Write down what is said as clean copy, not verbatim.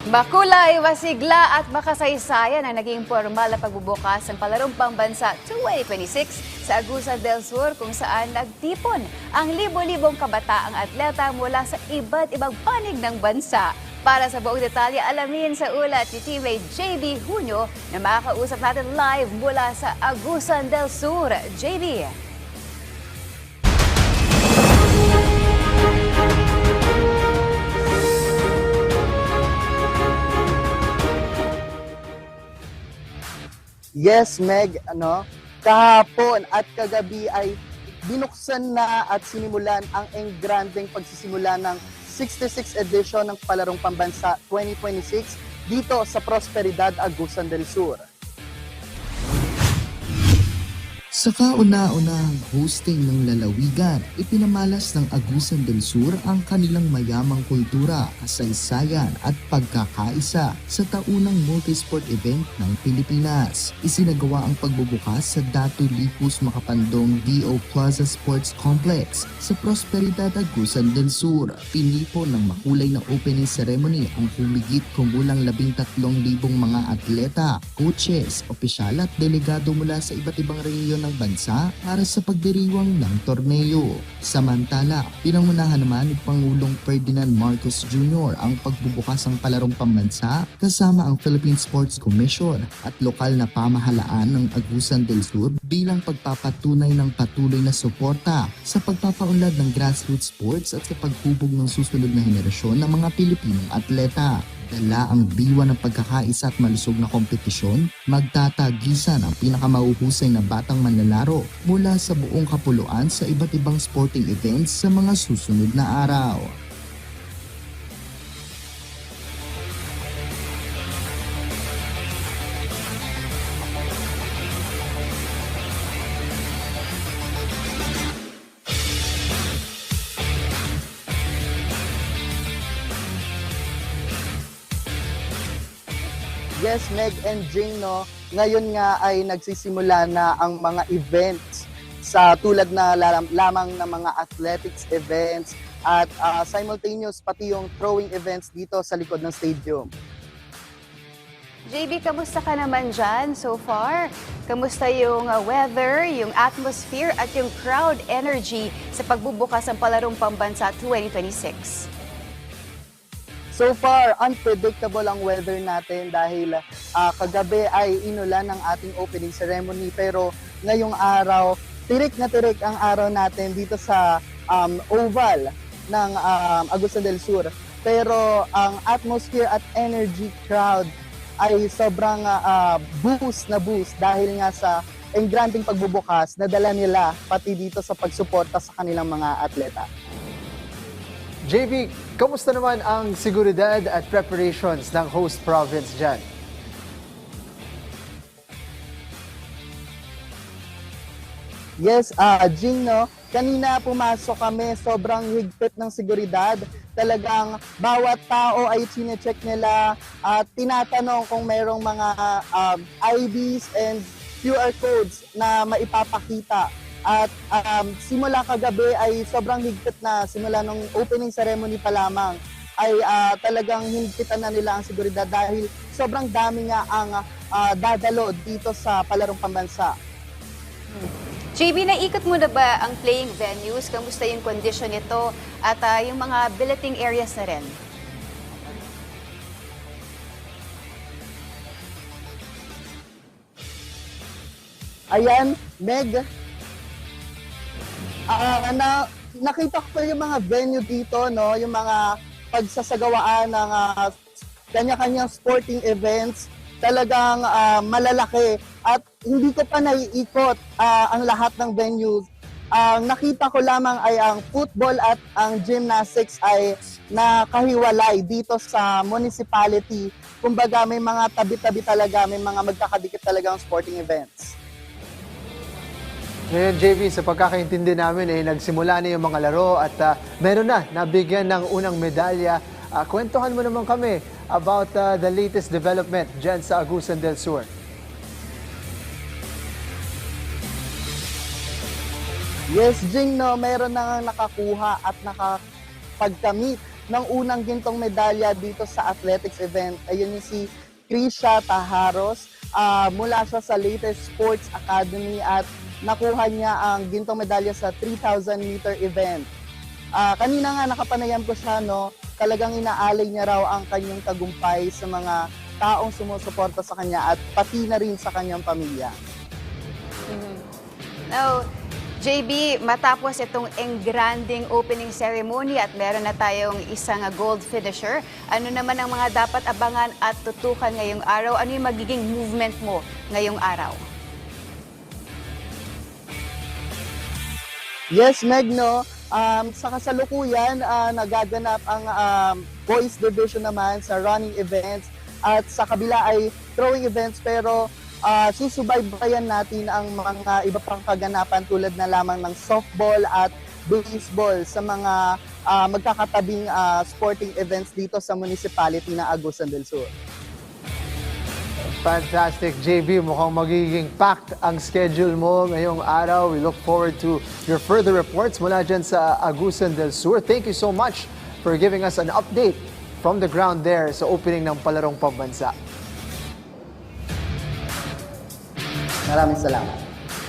Makulay, masigla at makasaysayan ang naging formal na pagbubukas ng Palarong Pambansa 2026 sa Agusan del Sur kung saan nagtipon ang libo-libong kabataang atleta mula sa iba't ibang panig ng bansa. Para sa buong detalye, alamin sa ulat ni Teammate JB Junio na makakausap natin live mula sa Agusan del Sur. JB. Yes, Meg, kahapon at kagabi ay binuksan na at sinimulan ang engrandeng pagsisimula ng 66th edition ng Palarong Pambansa 2026 dito sa Prosperidad, Agusan del Sur. Sa kauna-unahang hosting ng lalawigan, ipinamalas ng Agusan del Sur ang kanilang mayamang kultura, kasaysayan at pagkakaisa sa taunang multisport event ng Pilipinas. Isinagawa ang pagbubukas sa Datu Lipus Makapandong D.O. Plaza Sports Complex sa Prosperidad, Agusan del Sur. Pinipo ng makulay na opening ceremony ang humigit kumulang 13,000 mga atleta, coaches, opisyal at delegado mula sa iba't ibang rehiyon ng bansa para sa pagdiriwang ng torneo. Samantala, pinangunahan naman ni Pangulong Ferdinand Marcos Jr. ang pagbubukas ng Palarong Pambansa kasama ang Philippine Sports Commission at lokal na pamahalaan ng Agusan del Sur bilang pagpapatunay ng patuloy na suporta sa pagpapaunlad ng grassroots sports at sa paghubog ng susunod na henerasyon ng mga Pilipinong atleta. Dala ang diwa ng pagkakaisa at malusog na kompetisyon, magtatagisan ang pinakamahuhusay na batang manlalaro mula sa buong kapuluan sa iba't ibang sporting events sa mga susunod na araw. Yes, Meg and Jane, ngayon nga ay nagsisimula na ang mga events sa tulad na lamang ng mga athletics events at simultaneous pati yung throwing events dito sa likod ng stadium. JB, kamusta ka naman dyan so far? Kamusta yung weather, yung atmosphere at yung crowd energy sa pagbubukas ng Palarong Pambansa 2026? So far, unpredictable ang weather natin dahil kagabi ay inulan ng ating opening ceremony pero ngayong araw, tirik na tirik ang araw natin dito sa oval ng Agusan del Sur. Pero ang atmosphere at energy crowd ay sobrang boost dahil nga sa engranding pagbubukas na dala nila pati dito sa pagsuporta sa kanilang mga atleta. JB, kamusta naman ang seguridad at preparations ng host province dyan? Yes, Jing, kanina pumasok kami, sobrang higpit ng seguridad. Talagang bawat tao ay chine-check nila at tinatanong kung mayroong mga IDs and QR codes na maipapakita. At simula kagabi ay sobrang higpit na, simula nung opening ceremony pa lamang ay talagang higpitan na nila ang seguridad dahil sobrang dami nga ang dadalo dito sa Palarong Pambansa. JB, naikot mo na ba ang playing venues? Kamusta yung condition nito at yung mga billeting areas na rin? Ayan, Meg, nakita ko yung mga venue dito, yung mga pagsasagawaan ng kanya-kanyang sporting events, talagang malalaki at hindi ko pa naiikot ang lahat ng venues. Ang nakita ko lamang ay ang football at ang gymnastics ay nakahiwalay dito sa municipality. Kumbaga may mga tabi-tabi talaga, may mga magkakadikit talagang sporting events. Ngayon, JB, sa pagkakaintindi namin, nagsimula na yung mga laro at meron na nabigyan ng unang medalya. Kwentuhan mo naman kami about the latest development dyan sa Agusan del Sur. Yes, Jing, meron na nga nakakuha at nakapagkamit ng unang gintong medalya dito sa athletics event. Ayun yung si Krisha Taharos. Mula siya sa Latest Sports Academy at nakuha niya ang gintong medalya sa 3,000 meter event. Kanina nga nakapanayam ko siya, no, talagang inaalay niya raw ang kanyang tagumpay sa mga taong sumusuporta sa kanya at pati na rin sa kanyang pamilya. Now, JB, matapos itong engranding opening ceremony at meron na tayong isang gold finisher, ano naman ang mga dapat abangan at tutukan ngayong araw? Ano yung magiging movement mo ngayong araw? Yes, Meg, no? Sa kasalukuyan, nagaganap ang boys division naman sa running events at sa kabila ay throwing events, pero susubaybayan natin ang mga iba pang kaganapan tulad na lamang ng softball at baseball sa mga magkakatabing sporting events dito sa municipality na Agusan del Sur. Fantastic, JB. Mukhang magiging packed ang schedule mo ngayong araw. We look forward to your further reports mula dyan sa Agusan del Sur. Thank you so much for giving us an update from the ground there sa opening ng Palarong Pambansa. Maraming salamat.